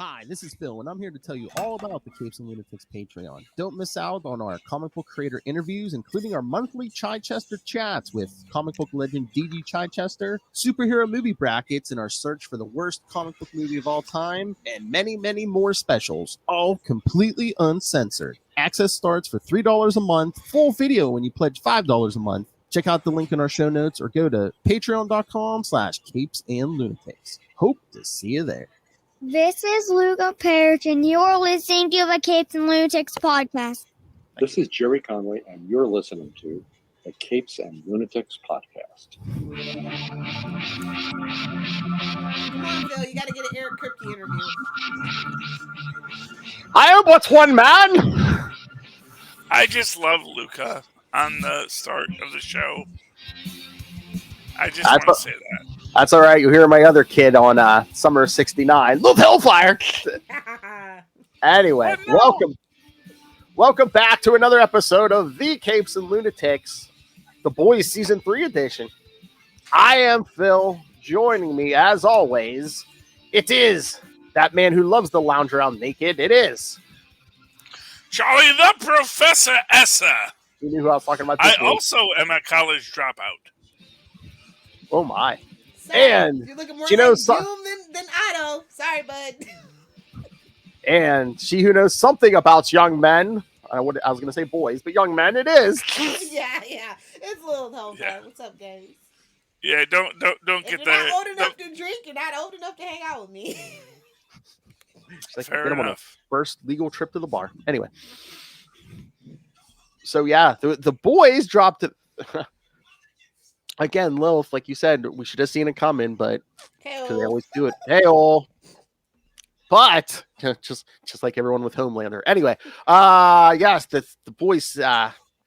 Hi, this is Phil, and I'm here to tell you all about the Capes and Lunatics Patreon. Don't miss out on our comic book creator interviews, including our monthly Chichester chats with comic book legend D.G. Chichester, superhero movie brackets in our search for the worst comic book movie of all time, and many, many more specials, all completely uncensored. Access starts for $3 a month, full video when you pledge $5 a month. Check out the link in our show notes or go to patreon.com/capesandlunatics. Hope to see you there. This is Luca Perich, and you're listening to the Capes and Lunatics podcast. This is Jerry Conway, and you're listening to the Capes and Lunatics podcast. Come on, Phil. You got to get an Eric Kripke interview. I am what's one man. I just love Luca on the start of the show. I just want to say that. That's all right. You hear my other kid on Summer '69, Love Hellfire. Anyway, welcome back to another episode of the Capes and Lunatics, the Boys Season 3 edition. I am Phil. Joining me, as always, it is that man who loves to lounge around naked. It is Charlie the Professor Essa. You knew who I was talking about. I also am a college dropout. Oh my. So, And you're looking more you like know, Doom than Otto. Sorry, bud. And she who knows something about young men. I was going to say boys, but young men it is. yeah. It's a little Hellfire. Yeah. What's up, guys? Yeah, don't If get you're that. not old enough to drink, you're not old enough to hang out with me. Like, Fair get him on a enough. first legal trip to the bar. Anyway. So yeah, the boys dropped it. Again, Lilith, like you said, we should have seen it coming, but because they always do it. Hey-oh. But just like everyone with Homelander. Anyway, yes, the boys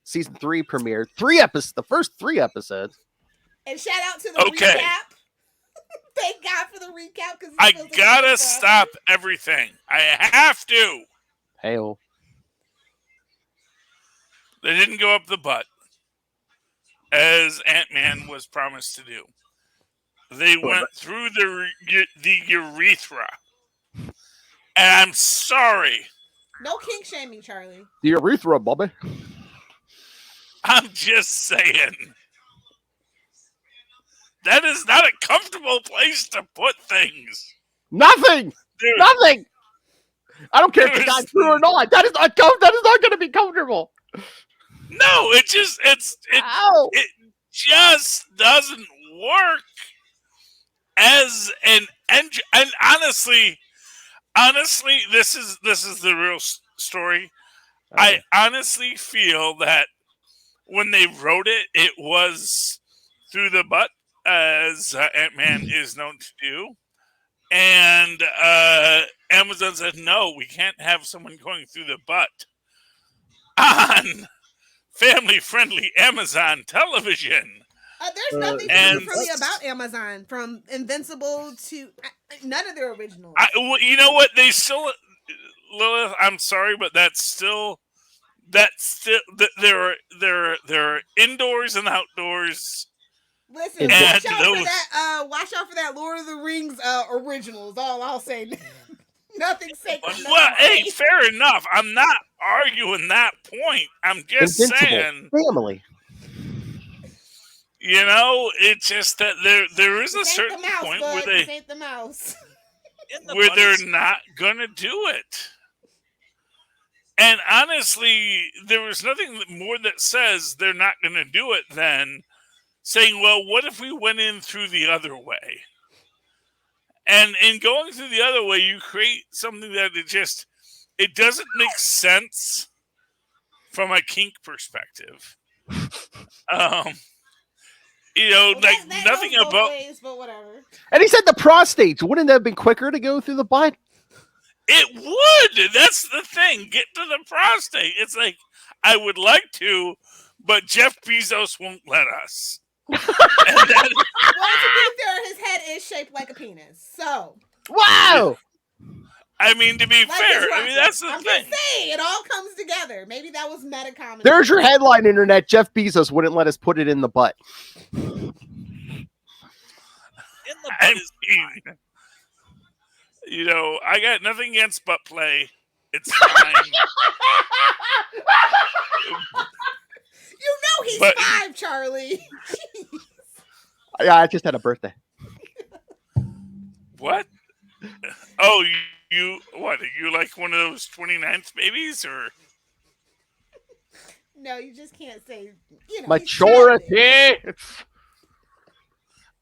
season 3 premiered. The first 3 episodes. And shout out to the recap. Thank God for the recap. I gotta stop everything. I have to. Hey-oh. They didn't go up the butt, as Ant-Man was promised to do. They went through the urethra. And I'm sorry. No kink shaming, Charlie. The urethra, Bobby. I'm just saying. That is not a comfortable place to put things. Nothing. Dude, Nothing. I don't care if the guy's true or not. That is not going to be comfortable. No, it just doesn't work as an engine. And honestly, this is the real story. I honestly feel that when they wrote it, it was through the butt, as Ant-Man is known to do. And Amazon said, no, we can't have someone going through the butt on family-friendly Amazon television. There's nothing family-friendly about Amazon, from Invincible to none of their originals. You know what? They still, Lilith, I'm sorry, but there are indoors and outdoors. Listen, watch out for that Lord of the Rings original is all I'll say. Nothing sacred. Well, hey, fair enough. I'm not arguing that point. I'm just saying, family. You know, it's just that there is a certain point where they're not gonna do it. And honestly, there was nothing more that says they're not gonna do it than saying, well, what if we went in through the other way? And in going through the other way, you create something that it doesn't make sense from a kink perspective. Nothing about ways, but whatever. And he said the prostate. Wouldn't that have been quicker to go through the butt? It would. That's the thing. Get to the prostate. It's like, I would like to, but Jeff Bezos won't let us. Well, to be fair, his head is shaped like a penis. So, wow. I mean, to be fair, that's the thing. I'm just saying, it all comes together. Maybe that was meta comedy. There's your headline, internet. Jeff Bezos wouldn't let us put it in the butt. I got nothing against butt play. It's fine. He's But- 5, Charlie. Yeah, I just had a birthday. What? Oh, you what? Are you like one of those 29th babies, or? No, you just can't say. Maturity.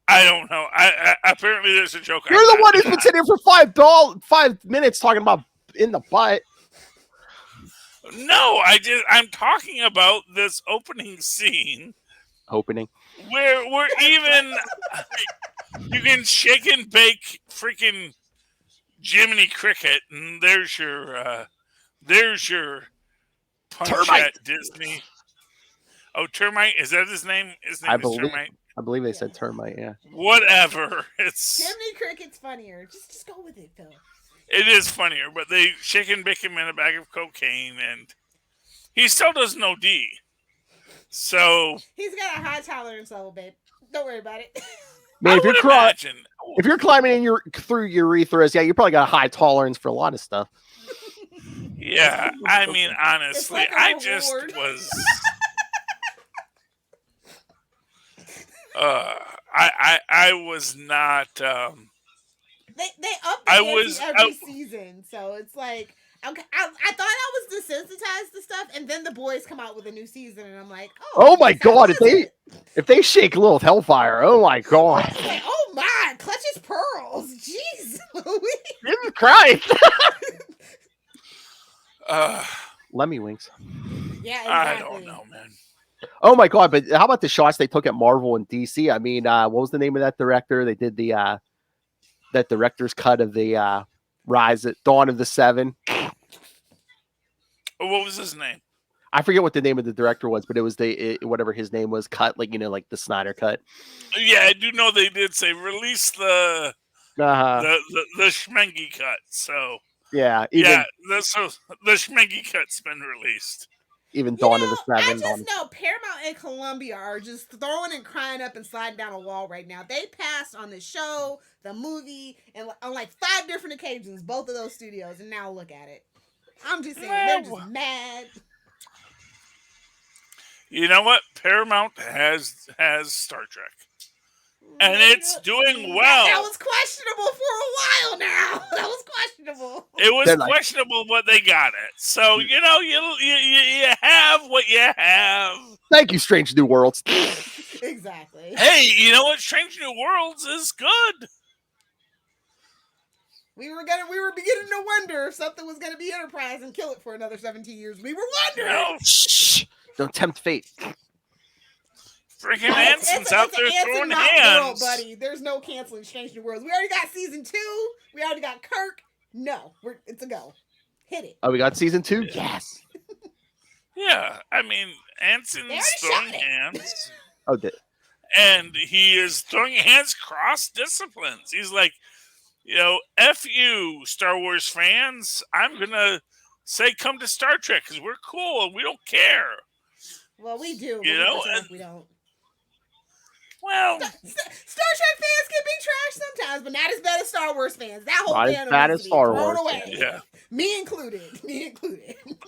I don't know. I apparently there's a joke. You're the one who's been sitting here for 5 minutes talking about in the butt. No, I'm talking about this opening scene Opening. where we're even. You can shake and bake freaking Jiminy Cricket, and there's your punch Termite. at Disney. Oh, Termite, is that his name? His name is Termite. I believe they said termite. Yeah. Whatever. It's Jiminy Cricket's funnier. Just go with it, Phil. It is funnier, but they shake and bake him in a bag of cocaine, and he still doesn't OD. So He's got a high tolerance level, babe. Don't worry about it. Man, if imagine. if you're climbing in through urethras, yeah, you probably got a high tolerance for a lot of stuff. Yeah, I mean, honestly, like a I just reward. was. I was not. They up the I ante was- every season, so it's like okay, I thought I was desensitized to stuff, and then the boys come out with a new season, and I'm like, Oh my how god, was if they shake Lilith Hellfire, oh my god. it? Like, oh my, clutches pearls, jeez, Louis. Jesus Christ. Uh, Lemmy Winks. Yeah, exactly. I don't know, man. Oh my god, but how about the shots they took at Marvel and DC? I mean, what was the name of that director? They did the that director's cut of the Rise at Dawn of the Seven. What was his name? I forget what the name of the director was, but it was whatever his name was, cut, like like the Snyder cut. Yeah, I do know they did say release the Schmengi cut. So Yeah, the Schmengi cut's been released. Even Dawn of the I Seven. just know Paramount and Columbia are just throwing and crying up and sliding down a wall right now. They passed on the show, the movie, and on like 5 different occasions, both of those studios, and now look at it. I'm just saying, they're just mad. You know what? Paramount has Star Trek. And it's doing well. That was questionable for a while now. That was questionable. It was questionable, but they got it. So, you have what you have. Thank you, Strange New Worlds. Exactly. Hey, you know what? Strange New Worlds is good. We were beginning to wonder if something was gonna be Enterprise and kill it for another 17 years. We were wondering. No, Shh. Don't tempt fate. Freaking Anson's out there throwing World, hands. buddy. There's no canceling Strange New Worlds. We already got season 2. We already got Kirk. No, it's a go. Hit it. Oh, we got season 2? Yes. Yeah, I mean, Anson's throwing hands. Oh, did. And he is throwing hands cross disciplines. He's like, F you, Star Wars fans. I'm going to say come to Star Trek because we're cool and we don't care. Well, we do. We don't. Well, Star Trek fans can be trash sometimes, but not as bad as Star Wars fans. That whole Not as fandom bad needs as to be Star thrown Wars away. fans. yeah. Me included.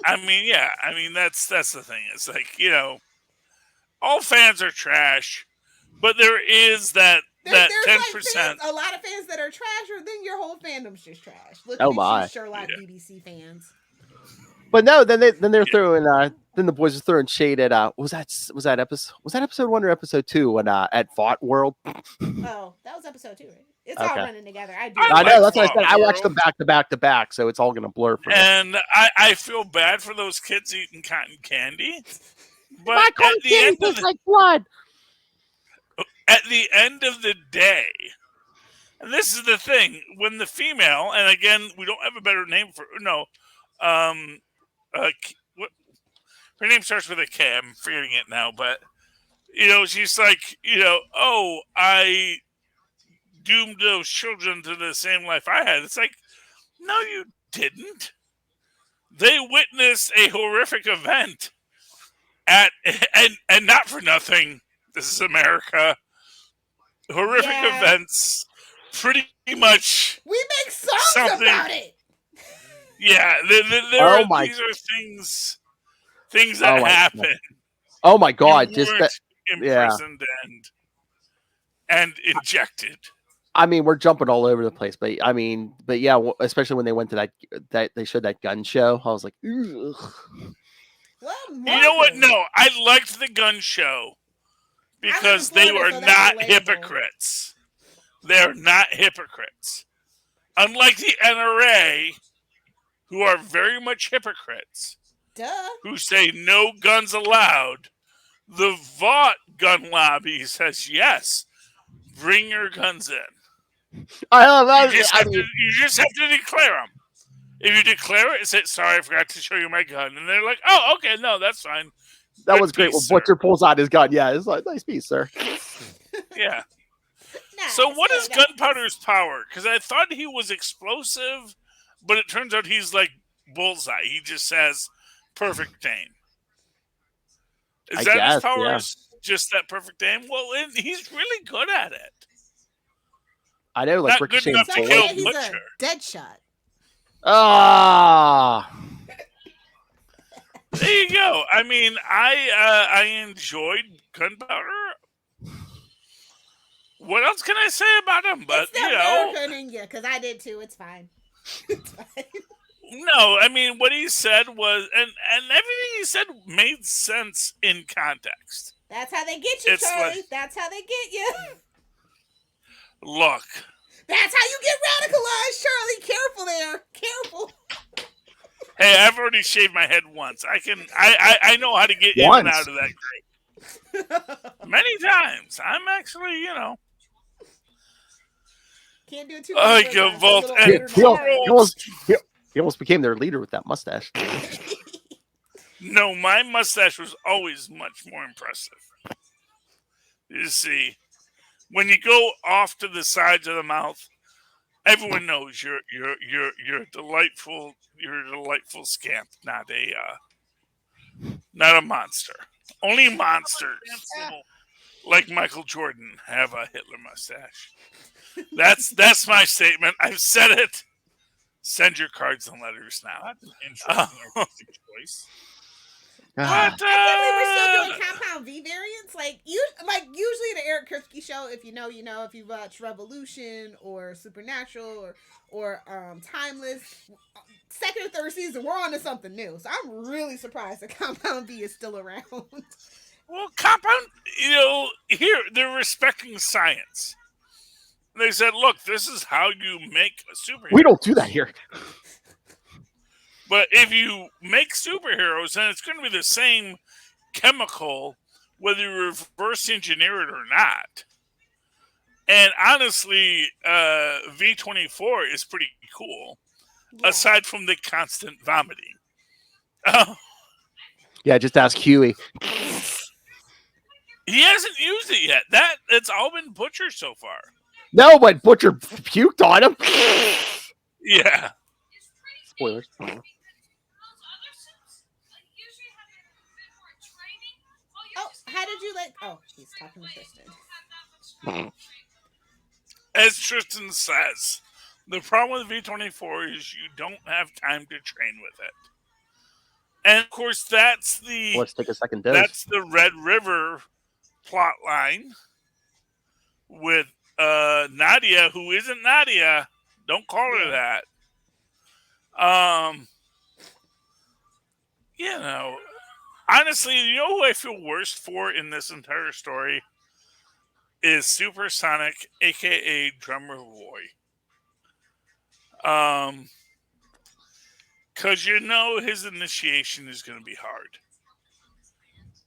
I mean, yeah. I mean, that's the thing. It's like, all fans are trash, but there is that 10%. Like a lot of fans that are trash, or then your whole fandom's just trash. Look Oh at my. you Sherlock BBC fans. But no, then they're throwing then the boys are throwing shade at was that episode 1 or episode 2 when at Vought World? Oh, that was episode 2, right? It's all Okay. running together. I do. I know, that's what I said. I Vought watched them back to back to back, so it's all gonna blur for me. And I feel bad for those kids eating cotton candy. But My cotton candy tastes like blood. At the end of the day, and this is the thing, when the female, and again, we don't have a better name for what her name starts with a K. I'm forgetting it now, but she's like, oh, I doomed those children to the same life I had. It's like, no, you didn't. They witnessed a horrific event and not for nothing. This is America. Horrific events pretty much. We make songs Something- about it. Yeah, these are things that happen. Oh my God! You Just weren't that. imprisoned and injected. I mean, we're jumping all over the place, but yeah, especially when they went to that they showed that gun show. I was like, ugh. Well, You know what? No, I liked the gun show because they Florida, were so that's not relatable. hypocrites. They're not hypocrites. Unlike the NRA, who are very much hypocrites, who say no guns allowed, the Vought gun lobby says yes, bring your guns in. You just have to declare them. If you declare it, say, sorry, I forgot to show you my gun. And they're like, oh, okay, no, that's fine. That was great when Butcher pulls out his gun. Yeah, it's like, nice piece, sir. Yeah. So what is Gunpowder's power? Because I thought he was explosive, but it turns out he's like Bullseye. He just says perfect aim. Is that his power? Yeah. Is just that perfect aim? Well, he's really good at it. I know, like not good Ricochet. enough to kill He's Butcher. a dead shot. Ah. There you go. I mean, I enjoyed Gunpowder. What else can I say about him? But It's American in you, because I did too. It's fine. It's fine. No, I mean what he said was, and everything he said made sense in context. That's how they get you, It's Charlie. like- That's how they get you. Look, That's how you get radicalized, Charlie. Careful there. Careful. hey, I've already shaved my head once. I know how to get in and out of that group. Many times. I'm actually, Can't do it too I much. go Vault He almost became their leader with that mustache. No, my mustache was always much more impressive. You see, when you go off to the sides of the mouth, everyone knows you're a delightful scamp, not a monster. Only monsters like Michael Jordan have a Hitler mustache. That's my statement. I've said it. Send your cards and letters now. That's an interesting artistic choice. But, I can't believe we're still doing Compound V variants. Like usually the Eric Kripke show, if you know, if you watch Revolution or Supernatural or Timeless, second or third season, we're on to something new. So I'm really surprised that Compound V is still around. Well, Compound, here they're respecting science. They said, look, this is how you make a superhero. We don't do that here. But if you make superheroes, then it's going to be the same chemical, whether you reverse engineer it or not. And honestly, V24 is pretty cool, aside from the constant vomiting. Yeah, just ask Huey. He hasn't used it yet. It's all been Butcher so far. No, but Butcher puked on him. Yeah. Spoilers. Oh, how did you like? Oh, he's talking to Tristan. As Tristan says, the problem with V24 is you don't have time to train with it. And of course, that's Let's take a second dose. That's the Red River plot line with Nadia, who isn't Nadia. Don't call her that. Honestly, you know who I feel worst for in this entire story is Supersonic, aka Drummer Roy. Because his initiation is going to be hard.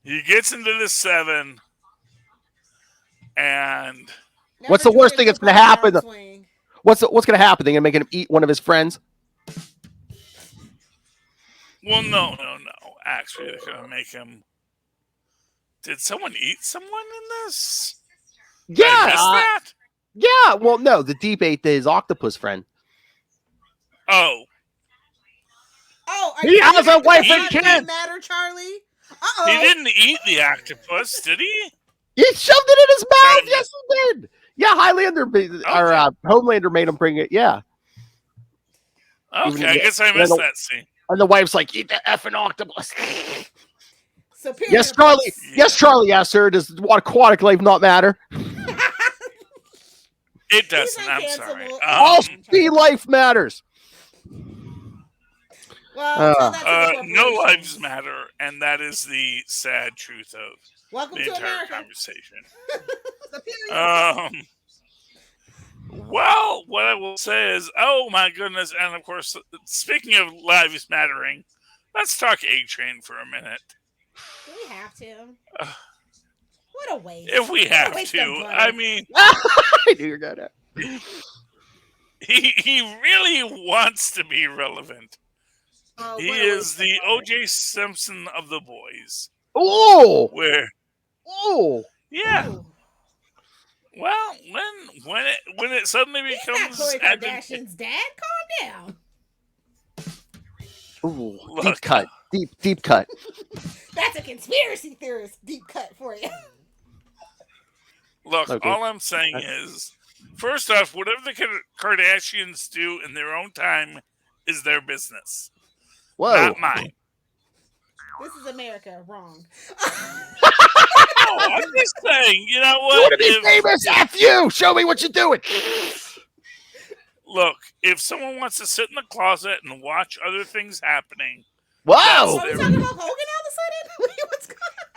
He gets into the 7, and what's the worst thing that's going to happen? What's going to happen? They're going to make him eat one of his friends? Well, no. Actually, they're going to make him. Did someone eat someone in this? Yeah. I missed that? Yeah. Well, no. The Deep ate his octopus friend. Oh. He has a wife and kids. Matter, Charlie. He didn't eat the octopus, did he? He shoved it in his mouth. Yes, he did. Yeah, Highlander or Homelander made him bring it. Yeah. Okay, I guess I missed that scene. And the wife's like, "Eat the effing octopus." Superior. Yes, Charlie. Yes, Charlie. Yes, sir. Does aquatic life not matter? It doesn't. I'm sorry. All sea life matters. Well, no lives matter, and that is the sad truth of Welcome the to entire America. conversation. Well, what I will say is, oh my goodness, and of course, speaking of lives mattering, let's talk A Train for a minute. Do we have to? What a waste. If we have to, I mean, I knew you were gonna. He really wants to be relevant. He is the O.J. Simpson of the boys. Oh, yeah. Well, when it suddenly becomes Khloe Kardashian's dad, calm down. Ooh, deep cut, deep cut. That's a conspiracy theorist deep cut for you. Look, all I'm saying is, first off, whatever the Kardashians do in their own time is their business. Whoa. Not mine. This is America. Wrong. No, I'm just saying, you know what? You want to be famous? F you! Show me what you're doing. Look, if someone wants to sit in the closet and watch other things happening. Whoa! Are we talking about Hogan all of a sudden? What's going on?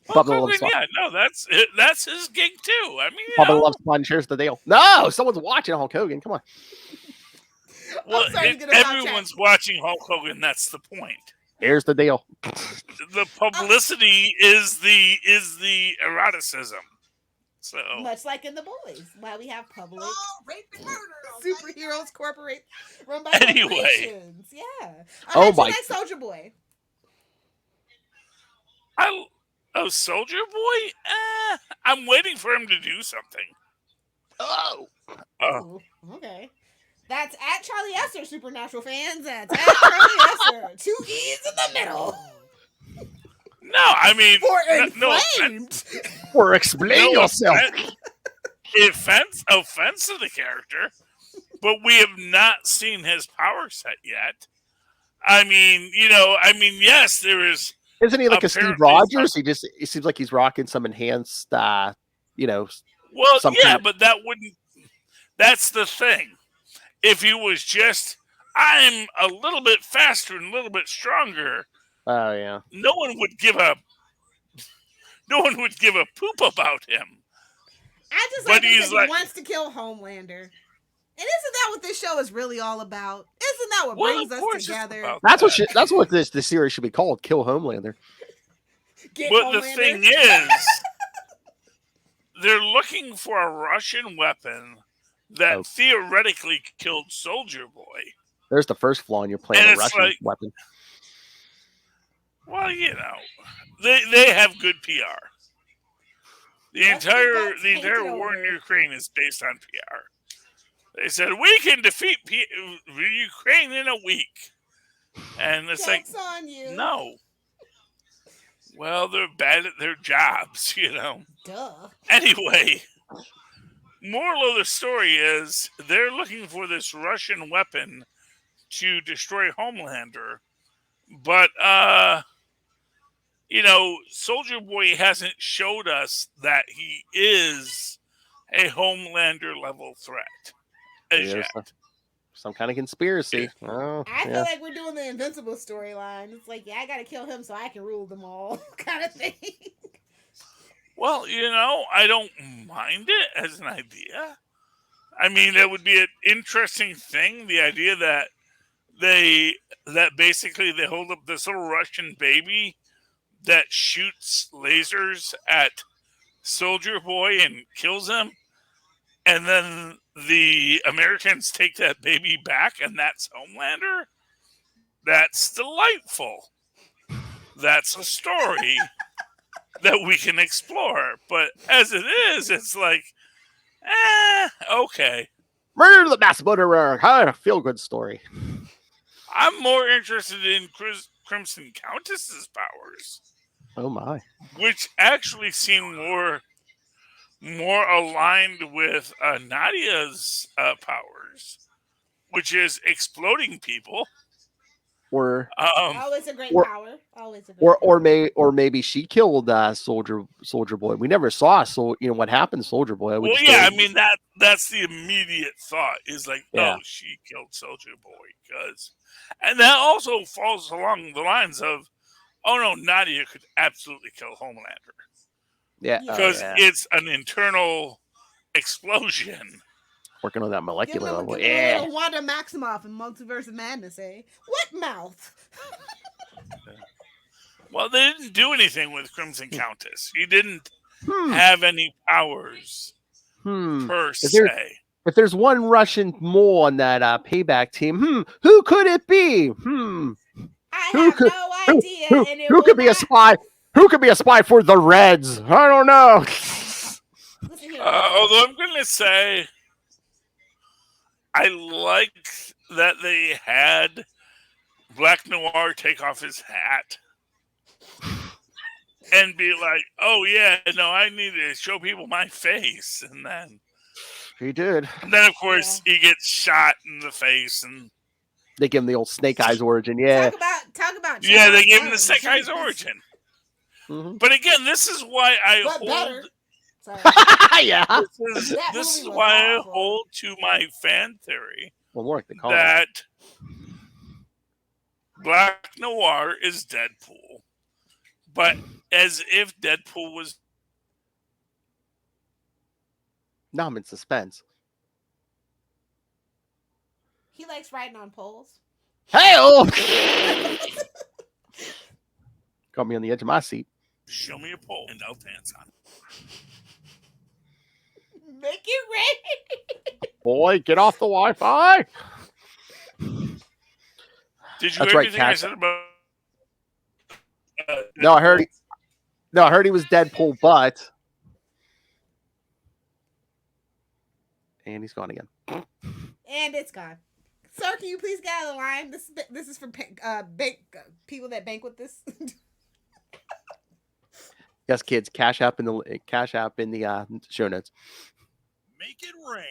Hulk Hogan, yeah, no, that's his gig too. I mean, Bubba loves fun. Here's the deal. No, someone's watching Hulk Hogan. Come on. Well, everyone's watching Hulk Hogan. That's the point. Here's the deal. The publicity is the eroticism. So much like in The Boys, why we have public rape and murder, superheroes run by corporations. Yeah. Next Soldier Boy. Soldier Boy? I'm waiting for him to do something. Oh. Okay. That's at Charlie Esser, Supernatural fans. That's at Charlie Esser. 2 E's in the middle. No, I mean... Explain yourself. Offense to the character, but we have not seen his power set yet. I mean, yes, there is... Isn't he like a Steve Rogers? He seems like he's rocking some enhanced, Well, yeah, but that wouldn't... That's the thing. If he was just, I'm a little bit faster and a little bit stronger. Oh yeah. No one would give a poop about him. I just like he wants to kill Homelander. And isn't that what this show is really all about? Isn't that what brings us together? That's what this series should be called. Kill Homelander. The thing is, they're looking for a Russian weapon that theoretically killed Soldier Boy. There's the first flaw in your plan. A Russian weapon. Well, they have good PR. The entire war in Ukraine is based on PR. They said we can defeat Ukraine in a week, and it's on you. No. Well, they're bad at their jobs, Duh. Anyway. Moral of the story is they're looking for this Russian weapon to destroy Homelander. But, Soldier Boy hasn't showed us that he is a Homelander level threat as yet. Some kind of conspiracy. I feel like we're doing the Invincible storyline. It's like, I got to kill him so I can rule them all kind of thing. Well, I don't mind it as an idea. I mean, it would be an interesting thing. The idea that basically they hold up this little Russian baby that shoots lasers at Soldier Boy and kills him. And then the Americans take that baby back and that's Homelander. That's delightful. That's a story that we can explore, but as it is, it's like, okay. Murder the mass murderer. How a feel-good story. I'm more interested in Crimson Countess's powers. Oh my! Which actually seem more aligned with Nadia's powers, which is exploding people. Or Always a great or- power. Always a great power. or maybe she killed Soldier Boy. We never saw what happened to Soldier Boy. Well, yeah, I mean that's the immediate thought is like, Yeah. oh, she killed Soldier Boy and that also falls along the lines of, oh no, Nadia could absolutely kill Homelander Yeah, because it's an internal explosion. working on that Give molecular them, level. give them a Yeah, little Wanda Maximoff in Multiverse of Madness, eh? What mouth? Well, they didn't do anything with Crimson Countess. He didn't have any powers per se. If there's one Russian mole on that payback team, who could it be? I Who have could- no idea. and it Who will could be a not- spy? Who could be a spy for the Reds? I don't know. Listen here. Although I'm going to say, I like that they had Black Noir take off his hat and be like, oh, yeah, no, I need to show people my face. And then, He did. of course, he gets shot in the face. And They give him the old Snake Eyes origin. Yeah. Talk about. yeah, they Chad gave him the Jones. Snake Eyes origin. Mhm. But again, this is why I But hold. better. Sorry. Yeah. This That is movie was why I awful. hold to my fan theory Well, more like the comic. that Black Noir is Deadpool, but as if Deadpool was. Now I'm in suspense. He likes riding on poles. Hey, oh! Got me on the edge of my seat. Show me a pole and I'll dance on it. Make it rain. Boy, get off the Wi-Fi. Did you That's hear right, anything I Cash. said about? No, I heard. No, I heard he was Deadpool, but and he's gone again. And it's gone. Sir, can you please get out of the line? This is for people that bank with this. Yes, kids, cash app in the show notes. Make it rain.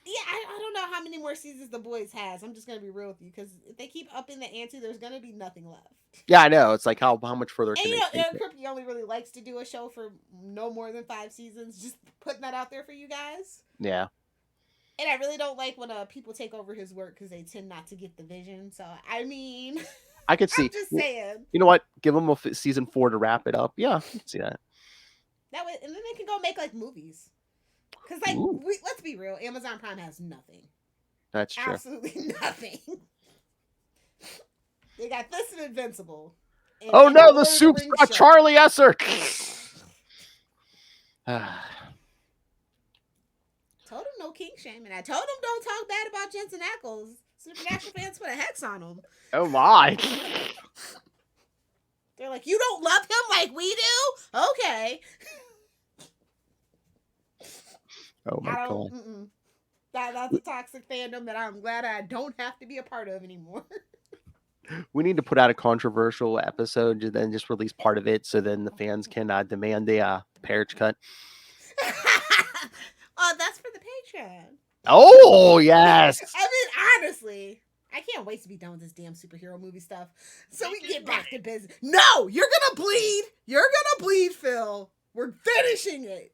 Yeah, I don't know how many more seasons The Boys has. I'm just gonna be real with you because if they keep upping the ante, there's gonna be nothing left. Yeah, I know. It's like how much further And can you they know, take Eric it? Kripke only really likes to do a show for no more than 5 seasons. Just putting that out there for you guys. Yeah. And I really don't like when people take over his work because they tend not to get the vision. So I mean, I could see. I'm just saying You know what? Give them a season 4 to wrap it up. Yeah, I can see that. that way, and then they can go make like movies. Because like, Ooh. let's be real, Amazon Prime has nothing. That's true. Absolutely nothing. They got this and Invincible. And Oh and no, Lord the of soup's Rings got show. Charlie Esser. Told him no kink shame, and I told him don't talk bad about Jensen Ackles. Supernatural fans put a hex on him. Oh my. They're like, you don't love him like we do? Okay. Oh my I god. don't. That's a toxic fandom that I'm glad I don't have to be a part of anymore. We need to put out a controversial episode and then just release part of it so then the fans can demand the Perich cut. Oh, that's for the Patreon. Oh yes. I mean, honestly, I can't wait to be done with this damn superhero movie stuff so we can get back to business. No, you're gonna bleed. You're gonna bleed, Phil. We're finishing it.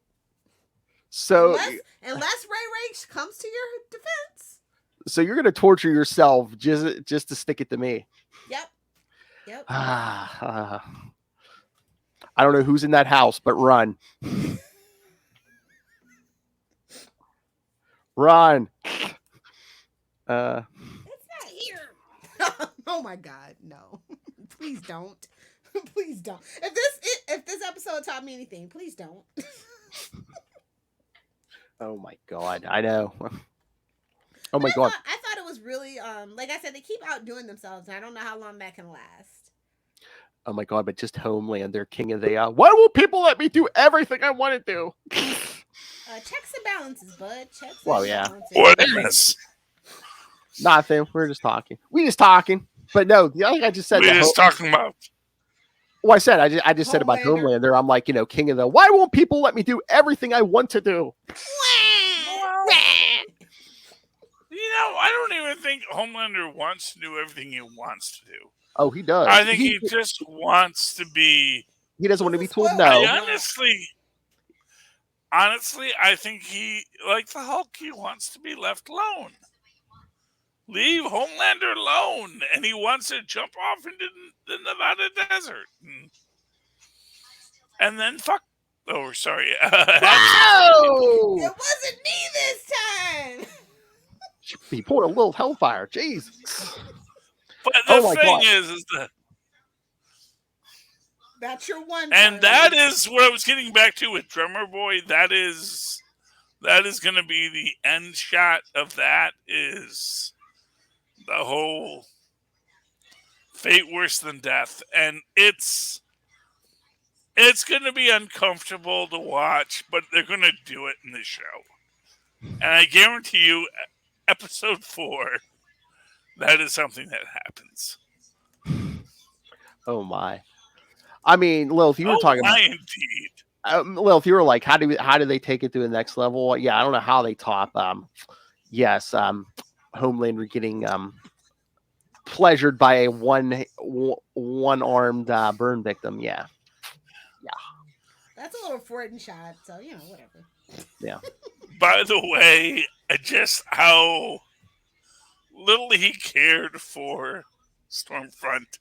So Unless Ray comes to your defense. so you're gonna torture yourself just to stick it to me. Yep. I don't know who's in that house, but run. Run. It's not here. Oh my God, no! Please don't. Please don't. If this episode taught me anything, please don't. Oh my god, I know. Oh my god. I thought it was really like I said, they keep outdoing themselves, and I don't know how long that can last. Oh my god, but just Homelander, king of the why won't people let me do everything I want to do? Checks and balances, bud. Checks Well, and yeah. balances. What is? Nothing. We're just talking. We just talking. But no, like I just said, We're just talking about. Well, I said I just said about Homelander. Homelander. I'm like, king of the. Why won't people let me do everything I want to do? I don't even think Homelander wants to do everything he wants to do. Oh, he does. I think he just wants to be. He doesn't want to be told Well, no. Honestly, I think he, like the Hulk, he wants to be left alone. Leave Homelander alone, and he wants to jump off into the Nevada desert, and then fuck. Oh, sorry. Wow! It wasn't me this time. He poured a little hellfire. Jeez. But the my thing God. is that. That's your one. And that is what I was getting back to with Drummer Boy. That is going to be the end shot of that. Is the whole fate worse than death, and it's going to be uncomfortable to watch, but they're going to do it in the show, and I guarantee you, episode 4, that is something that happens. Oh my. I mean, Lil, if you were talking about, indeed. Lil, if you were like, how do they take it to the next level? Yeah, I don't know how they top. Homelander getting pleasured by a one-armed burn victim. Yeah. That's a little Freudian shot, so whatever. Yeah. By the way, just how little he cared for Stormfront.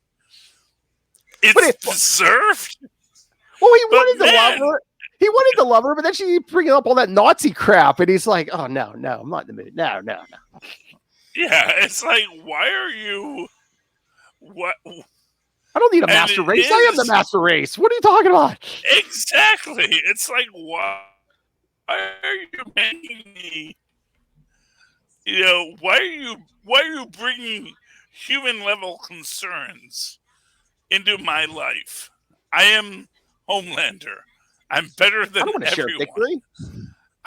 It's deserved. Well, he wanted to love her. He wanted to love her, but then she bringing up all that Nazi crap, and he's like, "Oh no, I'm not in the mood. No." Yeah, it's like, why are you? What? I don't need a master race. I am the master race. What are you talking about? Exactly. It's like, why are you making me? Why are you bringing human level concerns into my life? I am Homelander. I'm better than I don't want to share victory.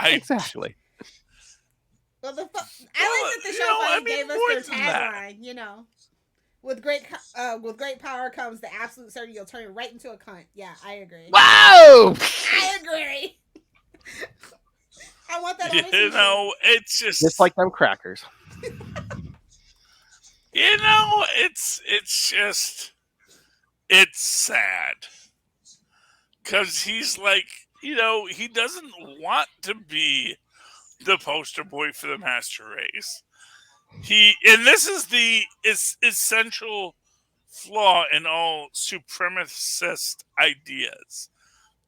Exactly. Well, I like that the show gave us their tagline. With great power comes the absolute certainty you'll turn right into a cunt. Yeah, I agree. Whoa! I agree. I want that. It's just like them crackers. It's sad because he's like, he doesn't want to be the poster boy for the master race. And this is the essential flaw in all supremacist ideas,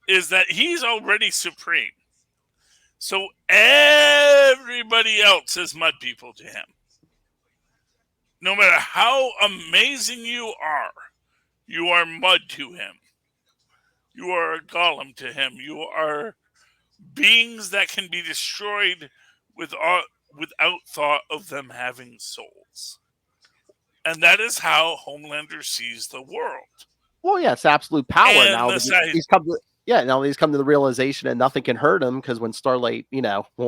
is that he's already supreme. So everybody else is mud people to him. No matter how amazing you are mud to him. You are a golem to him. You are beings that can be destroyed without thought of them having souls. And that is how Homelander sees the world. Well, yeah, it's absolute power and now. He's come to now he's come to the realization that nothing can hurt him, because when Starlight,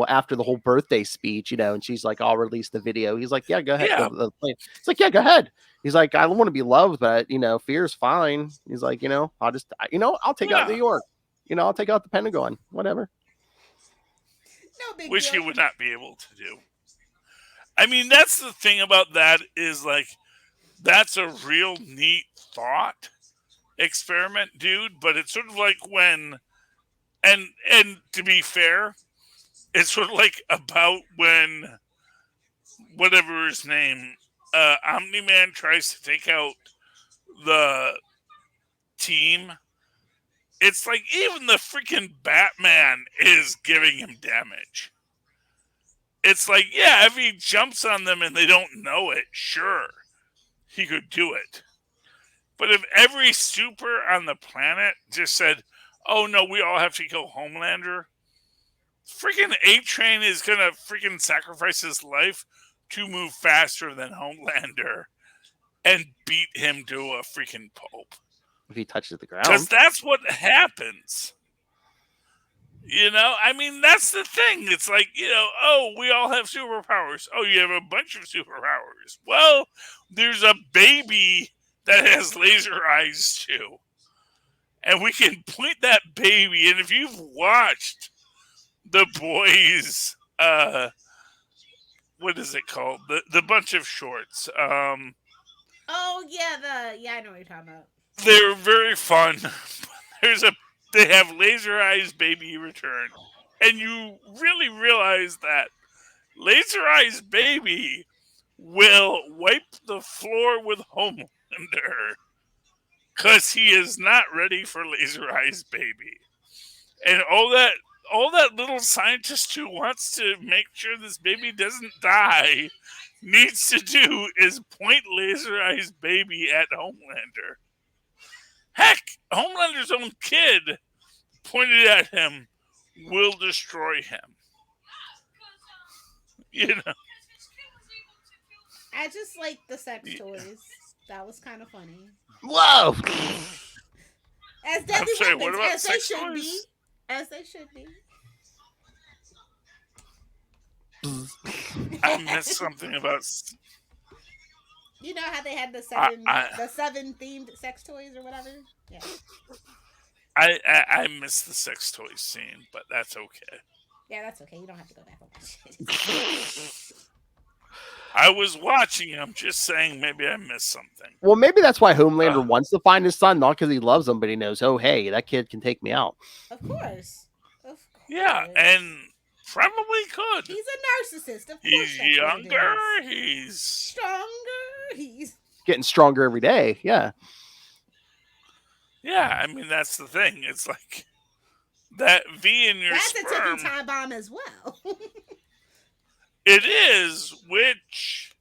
after the whole birthday speech, and she's like, I'll release the video. He's like, yeah, go ahead. Yeah. It's like, yeah, go ahead. He's like, I don't want to be loved, but fear's fine. He's like, I'll just, I'll take out New York. I'll take out the Pentagon, whatever. No big Which deal. he would not be able to do. I mean, that's the thing about that, is like, that's a real neat thought experiment, dude. But it's sort of like when, and to be fair, it's sort of like about when, whatever his name, Omni-Man tries to take out the team. It's like even the freaking Batman is giving him damage. It's like, yeah, if he jumps on them and they don't know it, sure, he could do it. But if every super on the planet just said, oh no, we all have to kill Homelander, freaking A-Train is going to freaking sacrifice his life to move faster than Homelander and beat him to a freaking pulp. If he touches the ground. Because that's what happens. I mean, that's the thing. It's like, oh, we all have superpowers. Oh, you have a bunch of superpowers. Well, there's a baby that has laser eyes too. and we can point that baby. And if you've watched The Boys, what is it called? The bunch of shorts. Oh yeah, I know what you're talking about. They're very fun. They have Laser Eyes Baby return, and you really realize that Laser Eyes Baby will wipe the floor with Homelander because he is not ready for Laser Eyes Baby, and all that little scientist who wants to make sure this baby doesn't die needs to do is point Laser Eyes Baby at Homelander. Heck, Homelander's own kid pointed at him will destroy him. You know. I just like the sex toys. That was kind of funny. Whoa! As deadly I'm sorry, weapons, what about as they sex should toys? be. As they should be. I missed something about. You know how they had the seven themed sex toys or whatever? Yeah. I missed the sex toy scene, but that's okay. Yeah, that's okay. You don't have to go back and watch it. I was watching. I'm just saying maybe I missed something. Well, maybe that's why Homelander wants to find his son, not because he loves him, but he knows, oh, hey, that kid can take me out. Of course. Yeah, and probably could. He's a narcissist. Of course. He's that's what it younger. is. He's Stronger. He's Getting stronger every day. Yeah. Yeah, I mean that's the thing. It's like that V in your that's sperm. a ticking time bomb as well. It is, which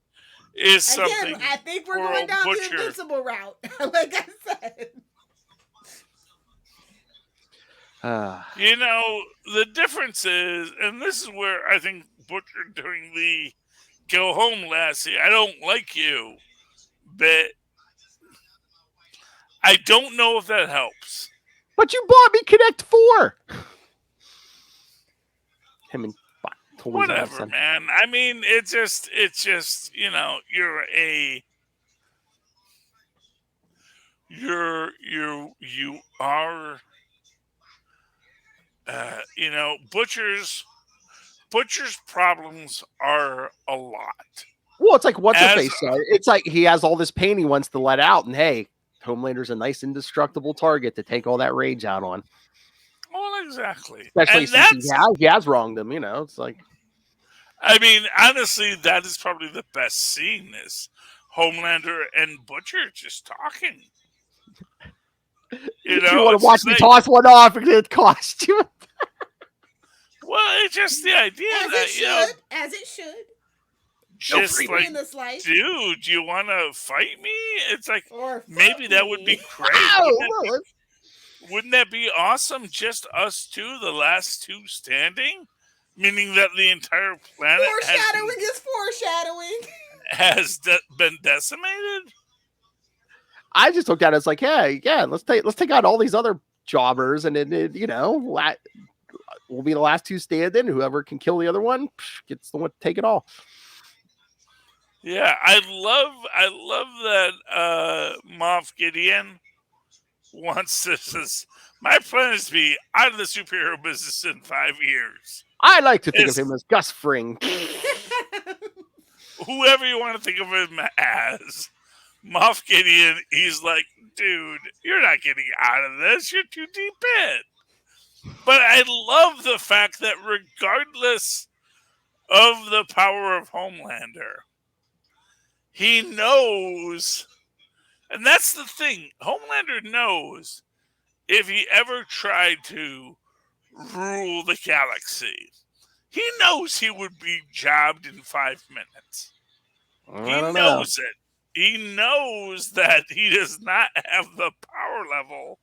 is Again, something. I think we're for going a down the butcher. invincible route. Like I said. You know, the difference is, and this is where I think Butcher doing the "Go home, Lassie, I don't like you," but I don't know if that helps. But you bought me Connect 4. Him and Whatever, man. I mean, it's just, you know, you are, you know, Butcher's problems are a lot. Well, it's like what's her face said. It's like he has all this pain he wants to let out, and hey, Homelander's a nice indestructible target to take all that rage out on. Well, exactly. Especially and since he has wronged them, you know. It's like, I mean, honestly, that is probably the best scene is Homelander and Butcher just talking. You know, you want to watch me toss one off and it cost you. Well, it's just the idea as it should. Just like, in this life. Dude, you want to fight me? It's like, or maybe that would be great. Wouldn't that be awesome? Just us two, the last two standing? Meaning that the entire planet has been decimated? I just looked at it as like, hey, yeah, let's take out all these other jobbers, and then you know, we'll be the last two standing. Whoever can kill the other one gets the one to take it all. Yeah, I love that Moff Gideon wants to. My plan is to be out of the superhero business in 5 years. I like to think of him as Gus Fring. Whoever you want to think of him as. Moff Gideon, he's like, dude, you're not getting out of this. You're too deep in. But I love the fact that regardless of the power of Homelander, he knows, and that's the thing, Homelander knows if he ever tried to rule the galaxy, he knows he would be jobbed in 5 minutes. He knows it. He knows that he does not have the power level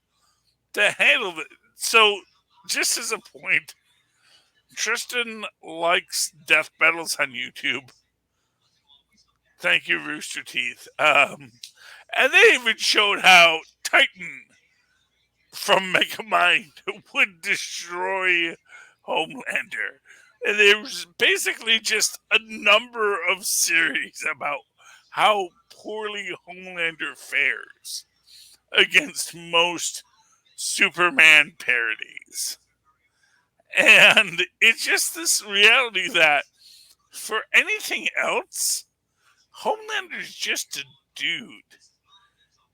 to handle it. So, just as a point, Tristan likes death battles on YouTube. Thank you, Rooster Teeth. And they even showed how Titan from Megamind would destroy Homelander. And there was basically just a number of series about how poorly Homelander fares against most Superman parodies. And it's just this reality that for anything else, Homelander's just a dude.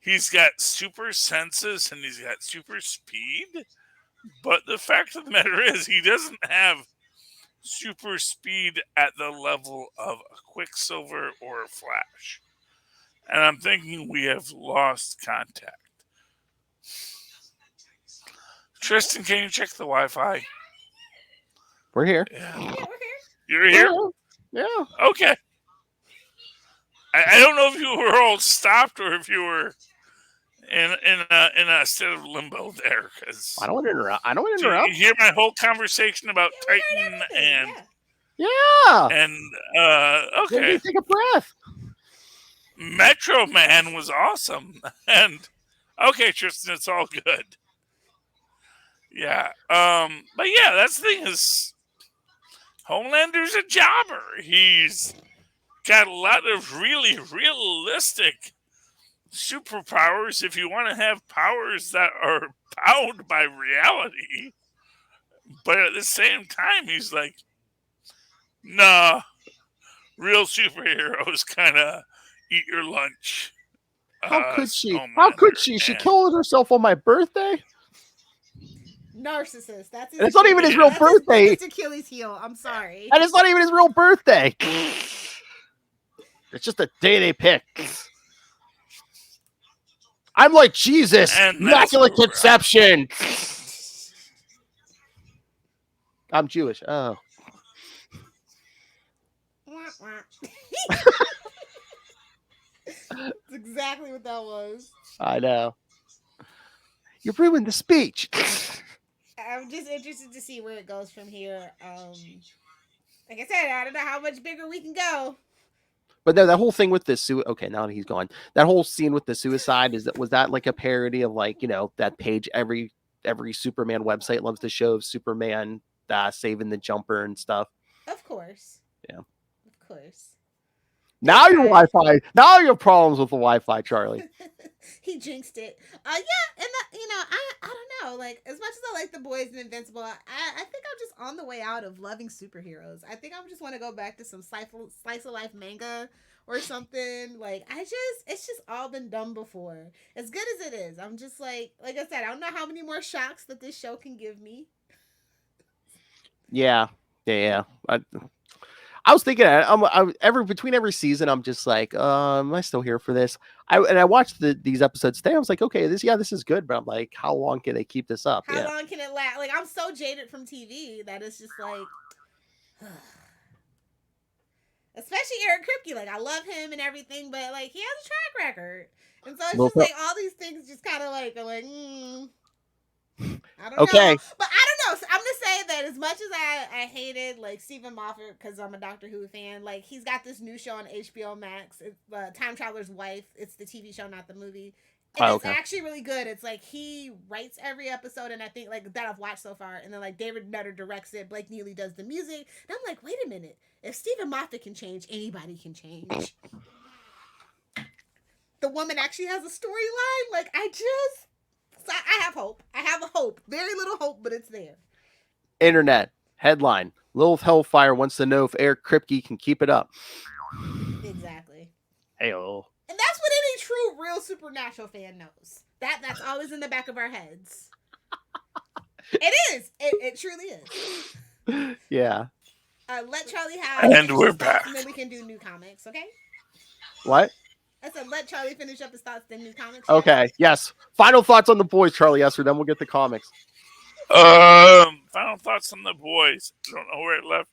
He's got super senses and he's got super speed. But the fact of the matter is, he doesn't have super speed at the level of a Quicksilver or a Flash. And I'm thinking we have lost contact. Tristan, can you check the Wi-Fi? We're here. Yeah. Yeah, we're here. You're here? Yeah. Okay. I don't know if you were all stopped or if you were in a state of limbo there. Cause I don't want to interrupt. you hear my whole conversation about Titan and Yeah. okay. Maybe take a breath. Metro Man was awesome. And okay, Tristan, it's all good. Yeah. But yeah, that's the thing is Homelander's a jobber. He's got a lot of really realistic superpowers if you want to have powers that are bound by reality. But at the same time, he's like, nah, real superheroes kind of eat your lunch. How could she? Homelander. How could she? She And- killed herself on my birthday. Narcissist. That's his And it's not even his real that's birthday. His Achilles heel. I'm sorry. And it's not even his real birthday. It's just a day they picked. I'm like Jesus, And that's immaculate where we're at. conception. I'm Jewish. Oh, Wah, wah. That's exactly what that was. I know. You ruined the speech. I'm just interested to see where it goes from here. Like I said, I don't know how much bigger we can go. But no, that whole thing with the okay, now that he's gone, that whole scene with the suicide was that like a parody of like that page every Superman website loves to show of Superman saving the jumper and stuff. Of course. Yeah. Of course. Now your Wi-Fi. Now you have problems with the Wi-Fi, Charlie. He jinxed it. Yeah, and that, I don't know. Like, as much as I like The Boys and Invincible, I think I'm just on the way out of loving superheroes. I think I just want to go back to some slice of life manga or something. Like, it's just all been done before. As good as it is, I'm just like I said, I don't know how many more shocks that this show can give me. Yeah. I was thinking, between every season, I'm just like, am I still here for this? I watched these episodes today. I was like, okay, this is good, but I'm like, how long can they keep this up? How long can it last? Like, I'm so jaded from TV that it's just like, especially Eric Kripke. Like, I love him and everything, but like, he has a track record, and so it's just like all these things just kind of like are like, I don't know. But I don't know. So I'm gonna say that as much as I hated like Stephen Moffat because I'm a Doctor Who fan, like he's got this new show on HBO Max. It's Time Traveler's Wife. It's the TV show, not the movie. And it's actually really good. It's like he writes every episode, and I think like that I've watched so far, and then like David Nutter directs it. Blake Neely does the music. And I'm like, wait a minute. If Stephen Moffat can change, anybody can change. The woman actually has a storyline. Like I have hope. I have a hope. Very little hope, but it's there. Internet headline: Lilith Hellfire wants to know if Eric Kripke can keep it up. Exactly. Heyo. And that's what any true, real Supernatural fan knows. That's always in the back of our heads. It is. It truly is. Yeah. Let Charlie have. And we're back. And then we can do new comics. Okay. What? I said let Charlie finish up his thoughts, then new comics. Okay. Yes. Final thoughts on the boys, Charlie. Yes, or then we'll get the comics. Final thoughts on the boys. I don't know where it left.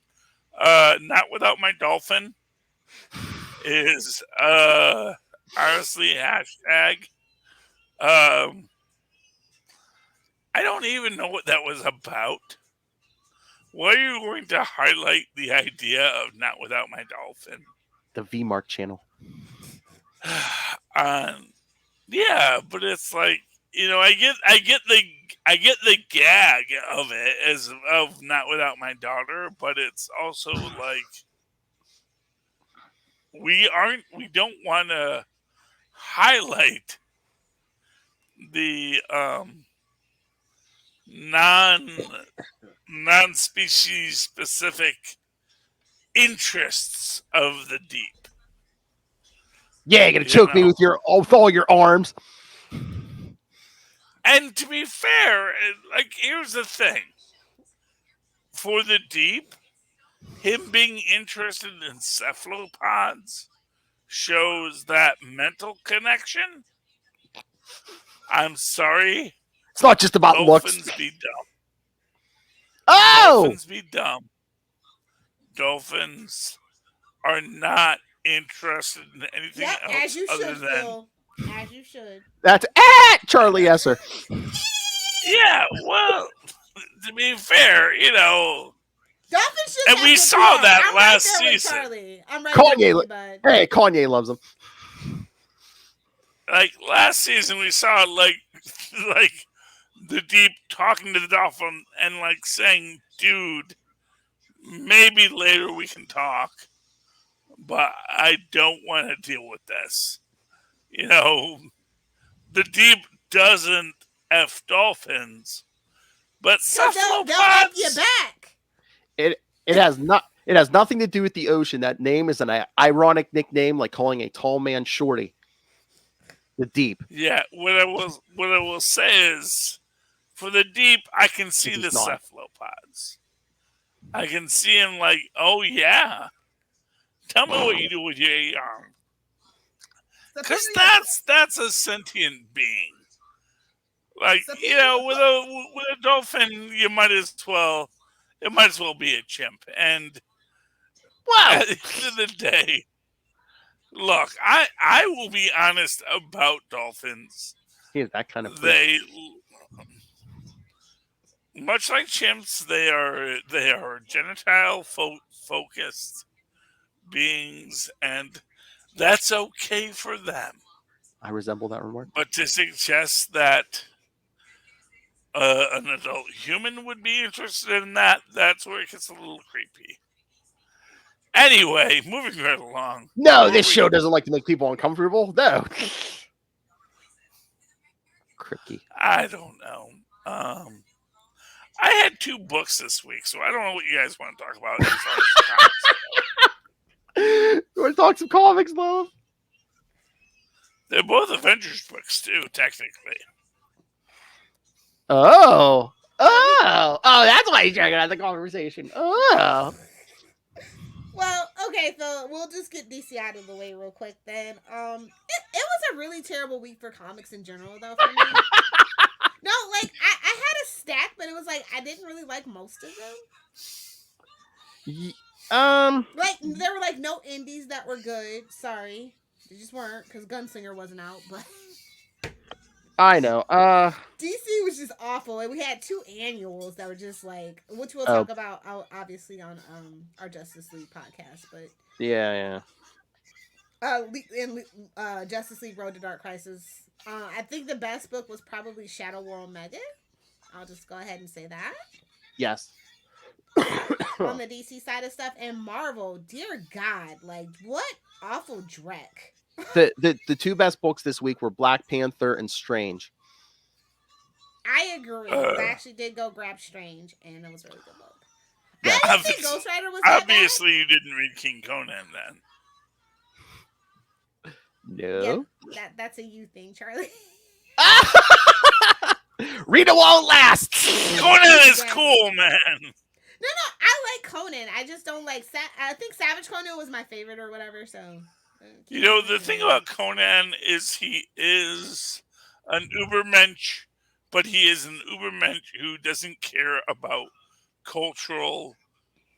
Not Without My Dolphin is honestly hashtag. I don't even know what that was about. Why are you going to highlight the idea of Not Without My Dolphin? The V-Mark channel. Yeah, but it's like I get the gag of it as of Not Without My Daughter, but it's also like we don't want to highlight the non-species specific interests of the deep. Yeah, you're gonna choke me with all your arms. And to be fair, like, here's the thing. For the deep, him being interested in cephalopods shows that mental connection. I'm sorry. It's not just about Dolphins looks. be dumb. Oh! Dolphins be dumb. Dolphins are not interested in anything Yep, else as you other should, than Phil. As you should. That's Charlie Esser. yeah. Well, to be fair, Dolphins should and have we good saw PR. that I'm last right there with season. Charlie. I'm right there with you, bud. Hey, Kanye loves him. Like last season, we saw like the deep talking to the dolphin and like saying, "Dude, maybe later we can talk, but I don't want to deal with this." The deep doesn't F dolphins, but They'll F you cephalopods. back. It has nothing to do with the ocean. That name is an ironic nickname, like calling a tall man shorty. The deep. Yeah, what I will say is, for the deep, I can see the cephalopods. I can see him like, oh yeah, tell me what you do with your young, because that's a sentient being. Like, with a dolphin, it might as well be a chimp. And at the end of the day, look, I will be honest about dolphins. He's that kind of They, much like chimps, they are genital focused beings, and that's okay for them. I resemble that remark. But to suggest that an adult human would be interested in that's where it gets a little creepy. Anyway, moving right along. No, this show doesn't like to make people uncomfortable. No. Cricky. I don't know. I had 2 books this week, so I don't know what you guys want to talk about. You want to talk some comics, love? They're both Avengers books, too, technically. Oh, that's why you're checking out the conversation. Oh. Well, okay, so we'll just get DC out of the way real quick then. It was a really terrible week for comics in general, though, for me. No, like, I had a stack, but it was like, I didn't really like most of them. Like, there were, like, no indies that were good. Sorry. They just weren't, because Gunslinger wasn't out, but... I know. DC was just awful, and we had 2 annuals that were just, like, which we'll talk about, obviously, on our Justice League podcast, but... Yeah. In Justice League Road to Dark Crisis, I think the best book was probably Shadow World Mega. I'll just go ahead and say that. Yes. On the DC side of stuff, and Marvel, dear God, like, what awful dreck. The 2 best books this week were Black Panther and Strange. I agree. I actually did go grab Strange, and it was a really good book. Yeah. I didn't think Ghost Rider was that obviously you didn't read King Conan then. No. Yeah, that's a you thing, Charlie. Rita won't last. Conan is cool, man. No, I like Conan. I just don't like. I think Savage Conan was my favorite or whatever. So, the thing about Conan is he is an Ubermensch, but he is an Ubermensch who doesn't care about cultural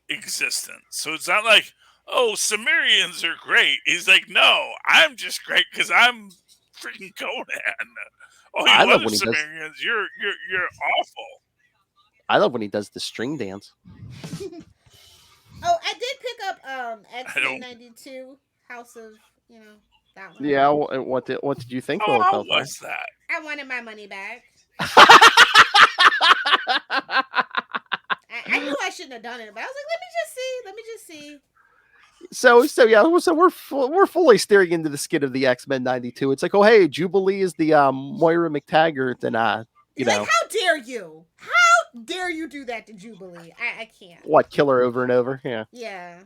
existence. So it's not like, oh, Sumerians are great. He's like, no, I'm just great because I'm freaking Conan. Oh, you love Sumerians. You're awful. I love when he does the string dance. Oh, I did pick up XCII House of, that one. Yeah, what did you think? Oh, how was that? I wanted my money back. I knew I shouldn't have done it, but I was like, let me just see. So we're fully staring into the skin of the X-Men '92. It's like, oh hey, Jubilee is the Moira McTaggart, and you like, know. how dare you? How dare you do that to Jubilee? I can't. What, kill her over and over? Yeah. Yeah.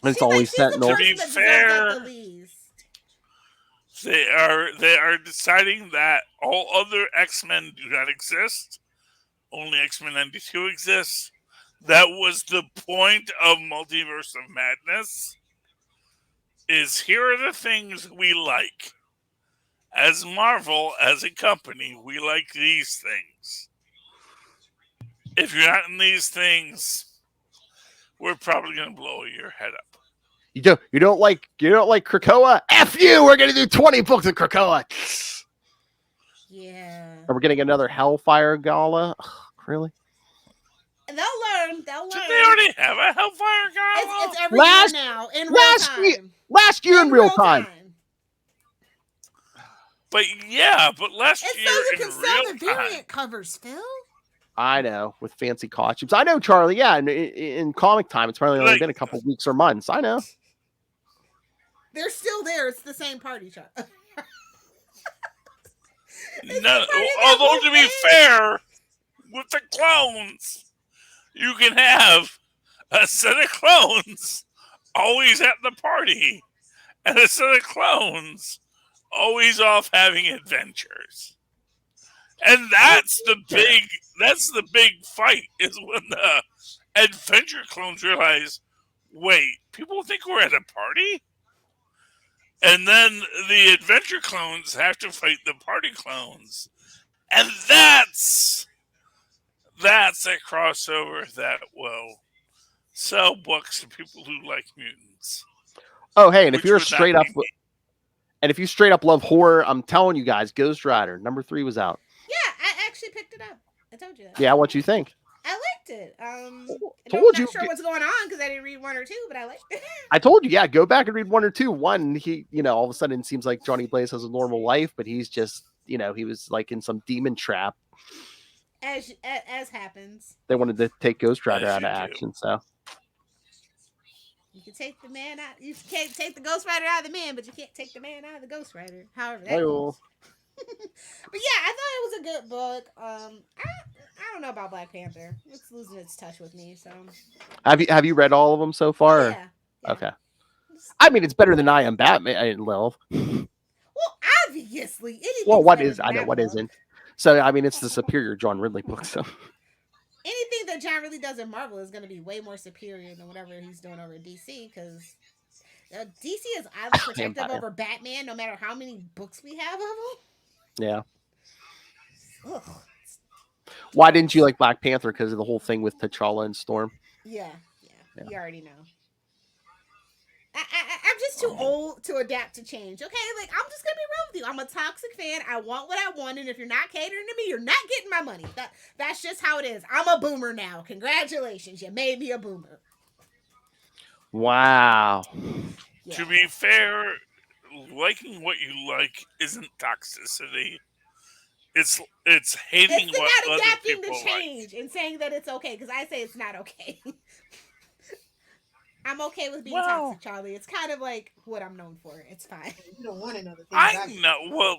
It's She's always the Sentinel. To be person that deserves that fair, the least. they are deciding that all other X-Men do not exist. Only X-Men 92 exists. That was the point of Multiverse of Madness. Is here are the things we like. As Marvel, as a company, we like these things. If you're not in these things, we're probably going to blow your head up. You don't like Krakoa? F you! We're gonna do 20 books of Krakoa. Yeah. Are we getting another Hellfire Gala? Ugh, really? And they'll learn. Did they already have a Hellfire Gala? It's every Last- year now in real time. Last year in real time. But last It's year so you in can sell real the time. variant covers, Phil. I know, with fancy costumes. I know, Charlie. Yeah, in comic time, it's probably only Like- been a couple weeks or months. I know. They're still there. It's the same party shop. No, although to be fair, with the clones, you can have a set of clones always at the party, and a set of clones always off having adventures. And that's the big fight, is when the adventure clones realize, wait, people think we're at a party? And then the adventure clones have to fight the party clones. And that's a crossover that will sell books to people who like mutants. Oh, hey, and if Which you're would not straight up, be me. and if you straight up love horror, I'm telling you guys, Ghost Rider #3 was out. Yeah, I actually picked it up. I told you that. Yeah, what you think? I liked it. Told I'm you. not sure what's going on because I didn't read 1 or 2, but I liked it. I told you, yeah, go back and read 1 or 2. 1, he, all of a sudden it seems like Johnny Blaze has a normal life, but he's just, he was like in some demon trap. As happens. They wanted to take Ghost Rider As out of you do. action, so. You can take the man out. You can't take the Ghost Rider out of the man, but you can't take the man out of the Ghost Rider. However that Hey-oh. goes. But yeah, I thought it was a good book. I don't know about Black Panther. It's losing its touch with me. So Have you read all of them so far? yeah. Okay. I mean, it's better than I Am Batman. I didn't love. Well, obviously. Well, what better is? than I know that what book. isn't. So I mean, it's the superior John Ridley book. So Anything that John really does in Marvel is going to be way more superior than whatever he's doing over at DC because DC is either protective Empire. over Batman no matter how many books we have of him. yeah. Ugh. Why didn't you like Black Panther? Because of the whole thing with T'Challa and Storm. Yeah. You already know. I'm just too old to adapt to change. Okay, like I'm just gonna be real with you. I'm a toxic fan. I want what I want, and if you're not catering to me, you're not getting my money. That's just how it is. I'm a boomer now. Congratulations, you made me a boomer. Wow. Yeah. To be fair, liking what you like isn't toxicity. It's hating It's what not other adapting people to change and saying that it's okay because I say it's not okay. I'm okay with being toxic, Charlie. It's kind of like what I'm known for. It's fine. You don't want another thing. I know. Well,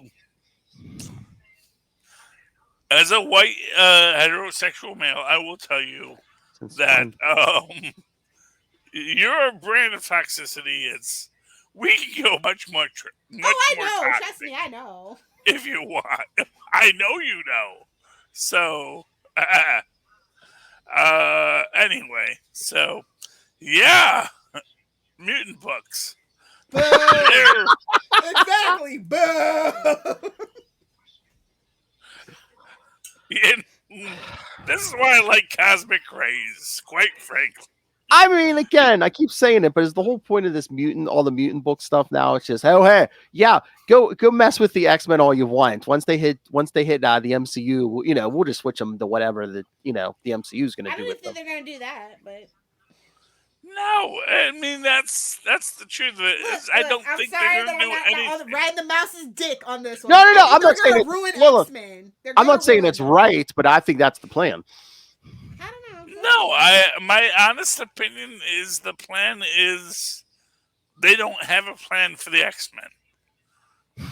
as a white heterosexual male, I will tell you that your brand of toxicity is. We can go much more. I know. Toxic Trust me, I know. if you want. I know you know. So, anyway, so yeah, mutant books. Boo! Exactly. Boo! This is why I like Cosmic Rays, quite frankly. I mean, again, I keep saying it, but it's the whole point of this all the mutant book stuff now. It's just, oh hey, yeah, go mess with the X-Men all you want. Once they hit the MCU, we'll just switch them to whatever the MCU is going to do I don't with think them. they're gonna do that, but No, I mean that's the truth of it. I don't think they're going to do anything. riding the mouse's dick on this one. No, I think I'm not they're saying gonna ruin look, X-Men. I'm not saying it's right, but I think that's the plan. I don't know. No, my honest opinion is the plan is they don't have a plan for the X-Men.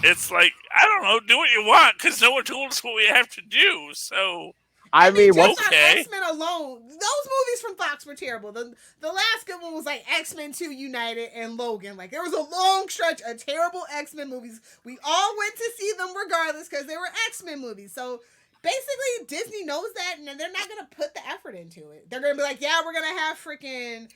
It's like, I don't know, do what you want, because no one told us what we have to do. So I mean, just what? on Okay. X-Men alone, those movies from Fox were terrible. The last good one was like X-Men 2 United and Logan. Like, there was a long stretch of terrible X-Men movies. We all went to see them regardless because they were X-Men movies. So basically, Disney knows that, and they're not gonna put the effort into it. They're gonna be like, yeah, we're gonna have freaking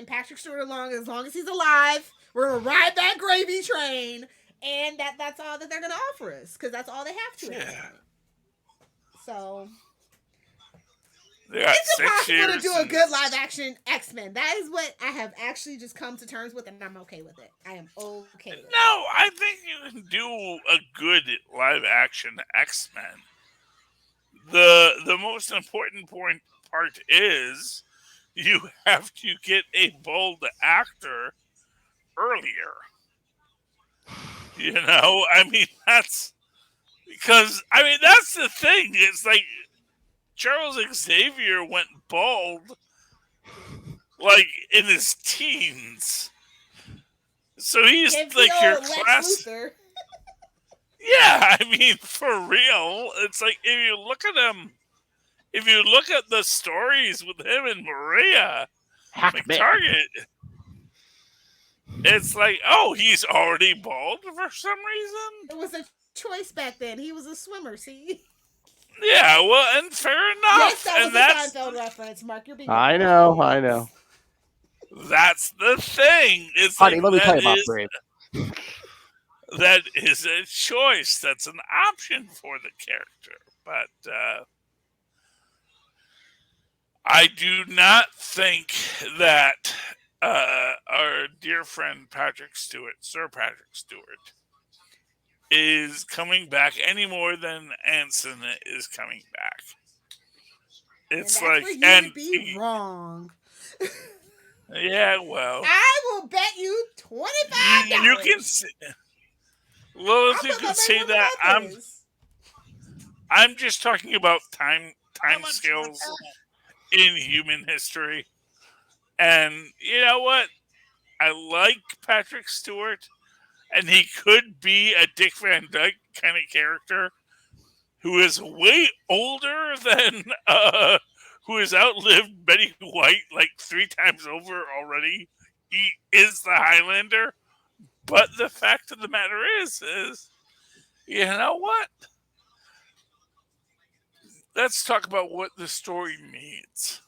Patrick Stewart along as long as he's alive. We're gonna ride that gravy train, and that's all that they're gonna offer us because that's all they have to. Yeah. So They got it's 6 impossible years. to do a good live action X-Men. That is what I have actually just come to terms with, and I'm okay with it. I am okay with it. No, I think you can do a good live action X-Men. The most important part is you have to get a bold actor earlier. You know, I mean, that's because, I mean, that's the thing. It's like Charles Xavier went bald like in his teens. So he's like your class. Luthor. Yeah, I mean, for real. It's like, if you look at him, if you look at the stories with him and Maria McTarget, it's like, oh, he's already bald for some reason. It was a choice back then. He was a swimmer, see? Yeah, well, and fair enough. Yes, that and was a Seinfeld reference. Mark, you're being. I know. That's the thing. It's Honey, like, let me tell you that about is- Brave. That is a choice. That's an option for the character. But I do not think that our dear friend Sir Patrick Stewart, is coming back any more than Anson is coming back. It's and that's like, where you and would be wrong. yeah, well, I will bet you $25. you can say, well, if you can say that, I'm just talking about time scales in human history. And you know what? I like Patrick Stewart, and he could be a Dick Van Dyke kind of character who is way older than who has outlived Betty White like 3 times over already. He is the Highlander. But the fact of the matter is you know what? Let's talk about what the story means.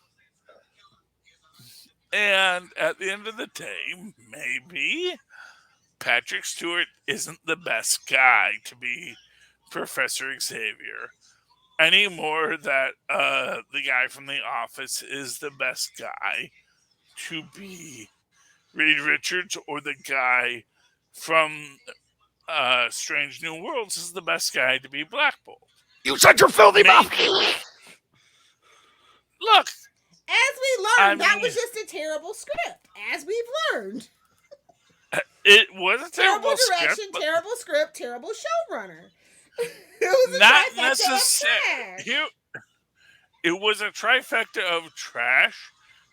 And at the end of the day, maybe Patrick Stewart isn't the best guy to be Professor Xavier any more that the guy from The Office is the best guy to be Reed Richards, or the guy from Strange New Worlds is the best guy to be Black Bolt. You shut your filthy mouth! Look, as we learned, that was just a terrible script. As we've learned, it was a terrible direction, script, terrible script, terrible showrunner. It was a not trifecta of necessarily. trash. It was a trifecta of trash,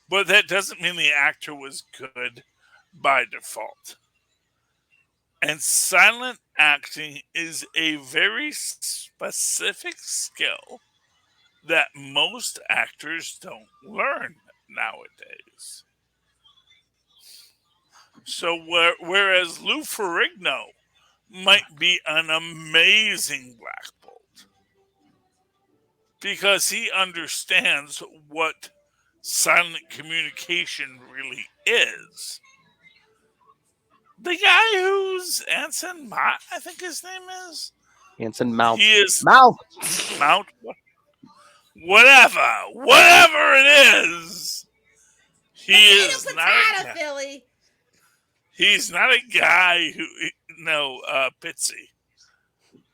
but that doesn't mean the actor was good by default. And silent acting is a very specific skill that most actors don't learn nowadays. So whereas Lou Ferrigno might be an amazing Black Bolt because he understands what silent communication really is. The guy who's Anson Mount, I think his name is. Anson Mount. He is Mount. Whatever it is. He is not a guy. Philly. He's not a guy who Pitsy.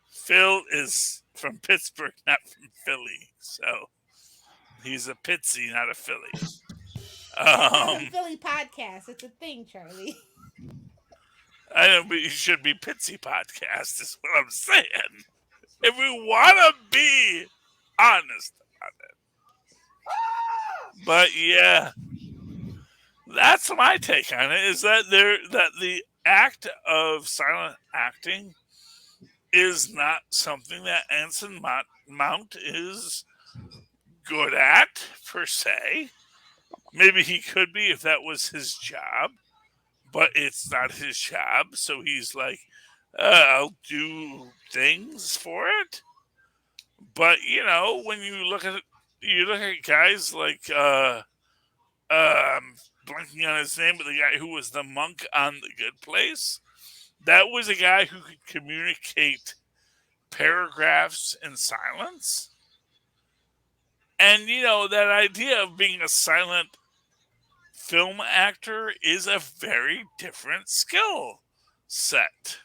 Phil is from Pittsburgh, not from Philly. So he's a Pitsy, not a Philly. It's a Philly podcast. It's a thing, Charlie. I know, but you should be Pitsy podcast, is what I'm saying. If we want to be honest about it. But yeah, that's my take on it. Is that the act of silent acting is not something that Anson Mount is good at, per se. Maybe he could be if that was his job, but it's not his job. So he's like, I'll do things for it. But when you look at guys like blanking on his name, but the guy who was the monk on The Good Place, that was a guy who could communicate paragraphs in silence. And that idea of being a silent film actor is a very different skill set.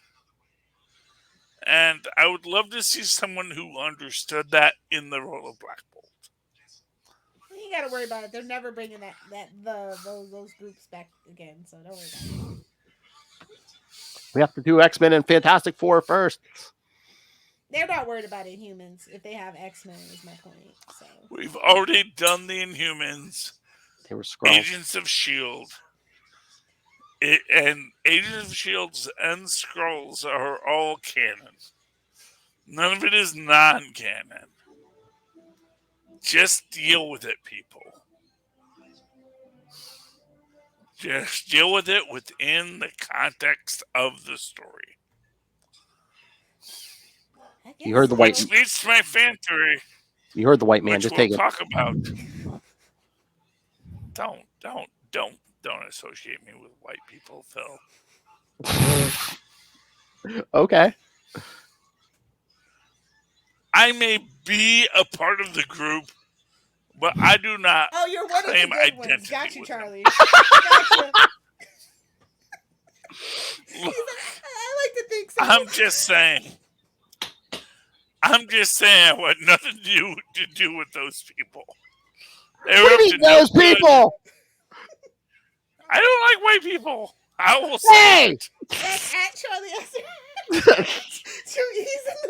And I would love to see someone who understood that in the role of Black Bolt. You gotta worry about it. They're never bringing those groups back again, so don't worry about it. We have to do X-Men and Fantastic Four first. They're not worried about Inhumans if they have X-Men, is my point. So we've already done the Inhumans. They were Skrulls. Agents of S.H.I.E.L.D. And Agents of S.H.I.E.L.D. and Skrulls are all canon. None of it is non-canon. Just deal with it, people. Just deal with it within the context of the story. You heard the white. Which leads to my fan theory. You heard the white man. Which Just we'll take it. talk about. Don't associate me with white people, Phil. Okay. I may be a part of the group, but I do not. Oh, you're one of the claim good ones. identity Got you, with Charlie. Gotcha. Look, I like to think so. I'm just saying. I want nothing to do with those people. They were What do you up mean, to no those good. people? I don't like white people. I will say Hey! it. That's at Charlie Esther. Two E's in the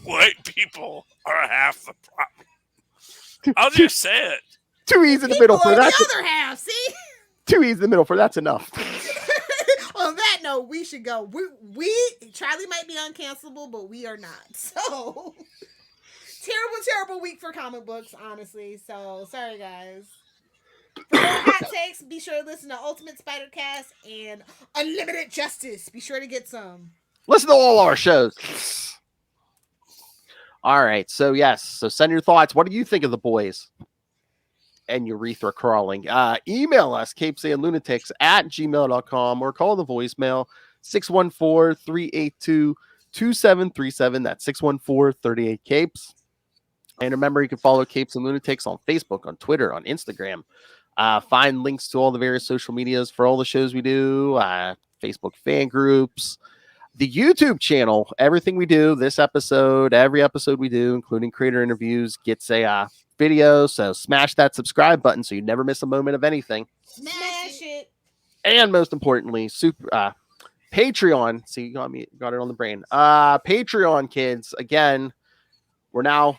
White people are half the problem. I'll just say it. 2 E's in the middle for People are that. the other half, see? 2 E's in the middle for that's enough. On that note, we should go. We Charlie might be uncancelable, but we are not. So terrible week for comic books, honestly. So sorry, guys. For more hot takes, be sure to listen to Ultimate Spider-Cast and Unlimited Justice. Be sure to get some. Listen to all our shows. All right. So, yes. So, send your thoughts. What do you think of the boys? And urethra crawling. Email us, CapesandLunatics@gmail.com, or call the voicemail 614-382-2737. That's 614-38-CAPES. And remember, you can follow Capes and Lunatics on Facebook, on Twitter, on Instagram. Find links to all the various social medias for all the shows we do, Facebook fan groups, the YouTube channel. Everything we do, this episode, every episode we do, including creator interviews, gets a video. So smash that subscribe button so you never miss a moment of anything. Smash it. And most importantly, Patreon. See, you got it on the brain. Patreon kids. Again, we're now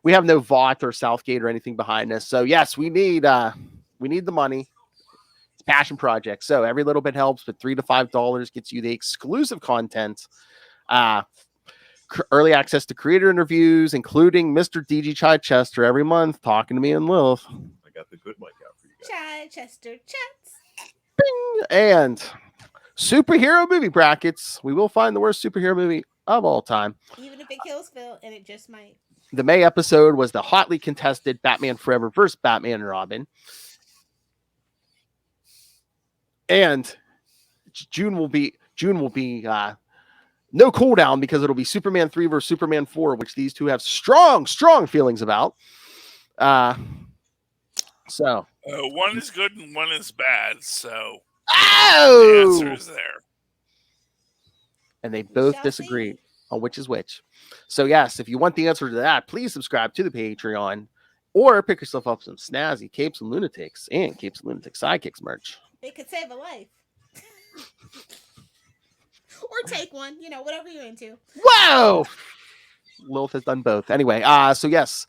we have no VOT or Southgate or anything behind us. So yes, we need the money. It's a passion project. So every little bit helps, but $3 to $5 gets you the exclusive content. Early access to creator interviews, including Mr. DG Chichester every month talking to me and Lilith. I got the good mic out for you guys. Chichester chats. Bing! And superhero movie brackets. We will find the worst superhero movie of all time. Even if it kills Phil, and it just might. The May episode was the hotly contested Batman Forever versus Batman and Robin. And June will be no cooldown because it'll be Superman 3 versus Superman 4, which these two have strong feelings about. So one is good and one is bad. So the answer is there. And they both Shall disagree see. on which is which. So yes, if you want the answer to that, please subscribe to the Patreon or pick yourself up some snazzy Capes and Lunatics and Capes and Lunatics Sidekicks merch. It could save a life. Or take one, whatever you're into. Whoa! Lilith has done both. Anyway, so yes,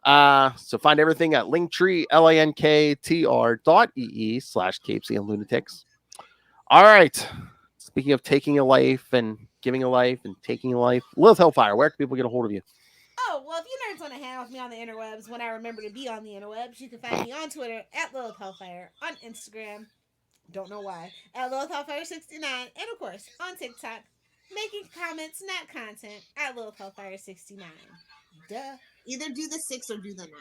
So find everything at Linktree, linktr.ee/CapesandLunatics. All right. Speaking of taking a life and giving a life and taking a life, Lilith Hellfire, where can people get a hold of you? Oh, well, if you nerds want to hang out with me on the interwebs when I remember to be on the interwebs, you can find me on Twitter at Lilith Hellfire, on Instagram, don't know why, at Lilith Hellfire69, and of course, on TikTok, making comments, not content, at Lilith Hellfire69. Duh. Either do the 6 or do the 9.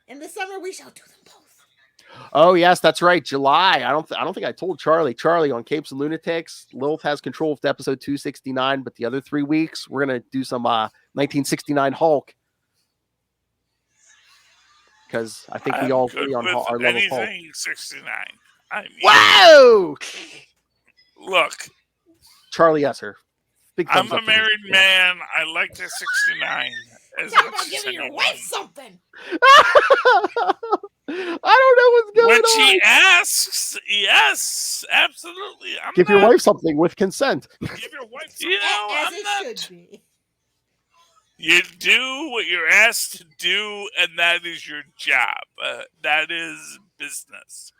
In the summer, we shall do them both. Oh yes, that's right. July. I don't think I told Charlie. Charlie on Capes and Lunatics. Lilith has control of episode 269, but the other 3 weeks we're gonna do some 1969 Hulk because I think we all agree on our love of Hulk. 69. I mean, Whoa! Look, Charlie Esser. Big I'm thumbs a up for this. married man. I like the 69. Talk about giving your wife something. I don't know what's going When on. she asks, yes, absolutely. Give your wife something with consent. Give your wife something. You know, As I'm it not. should be. You do what you're asked to do, and that is your job. That is business.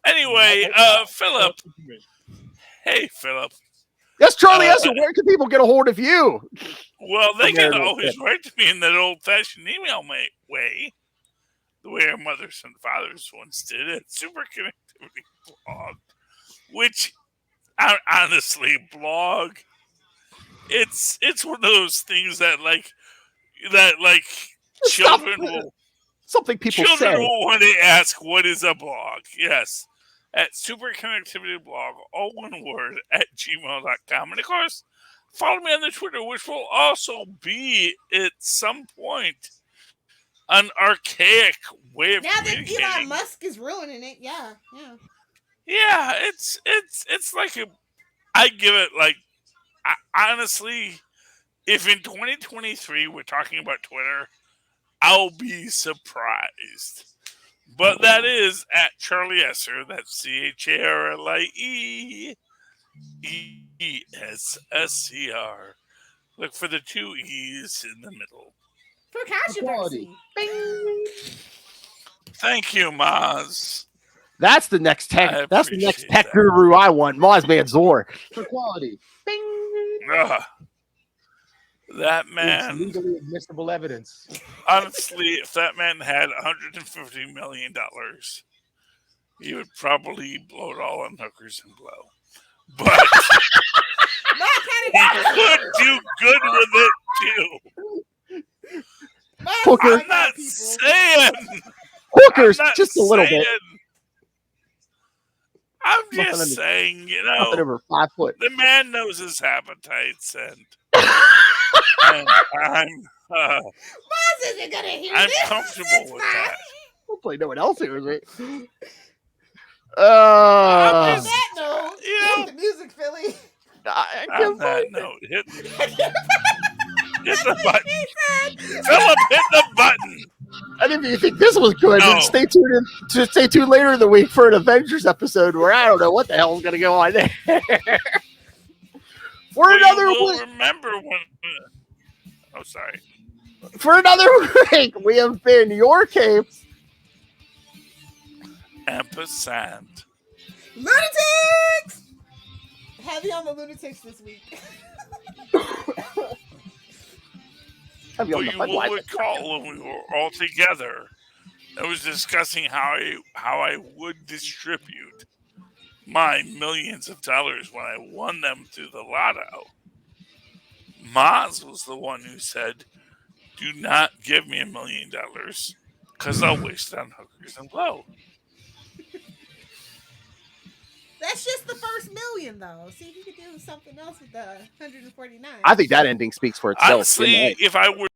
Anyway, Philip. Hey, Philip. Yes, Charlie Esser. Where can people get a hold of you? Well, they can always write to me in that old-fashioned email way, the way our mothers and fathers once did at Superconnectivity Blog, which, honestly, blog. It's one of those things that children will something people children say. will want to ask, what is a blog? Yes. At Superconnectivity Blog, all one word, at gmail.com. And of course, follow me on the Twitter, which will also be at some point an archaic way of now that communicating. Elon Musk is ruining it, yeah. Yeah, it's like I give it like, honestly, if in 2023 we're talking about Twitter, I'll be surprised. But that is at Charlie Esser. That's CharlieEssser. Look for the 2 E's in the middle. For controversy. Thank you, Maz. That's the next tech. That's the next tech that. guru I want. Maz Manzor. For quality. That man. It's legally admissible evidence. Honestly, if that man had $150 million, he would probably blow it all on hookers and blow. But he could do good with it too. Hooker. I'm not saying Hookers, I'm not just a little bit. I'm just saying, you know, nothing over 5 foot. The man knows his appetites, and I'm isn't gonna hear I'm this. comfortable with that. Hopefully, no one else hears it. On that note, you know, the music, Philly. On that note, hit the button. Philip, hit the button. And if you think this was good, then stay tuned later in the week for an Avengers episode where I don't know what the hell is going to go on there. Another week. Remember when? Oh, sorry. For another week, we have been your Capes. Ampersand. Lunatics! Heavy on the Lunatics this week. You will recall when we were all together, I was discussing how I would distribute my millions of dollars when I won them through the lotto. Maz was the one who said, do not give me $1 million because I'll waste it on hookers and blow. That's just the first million, though. See if you could do something else with the 149. I think that ending speaks for itself. Honestly, if I were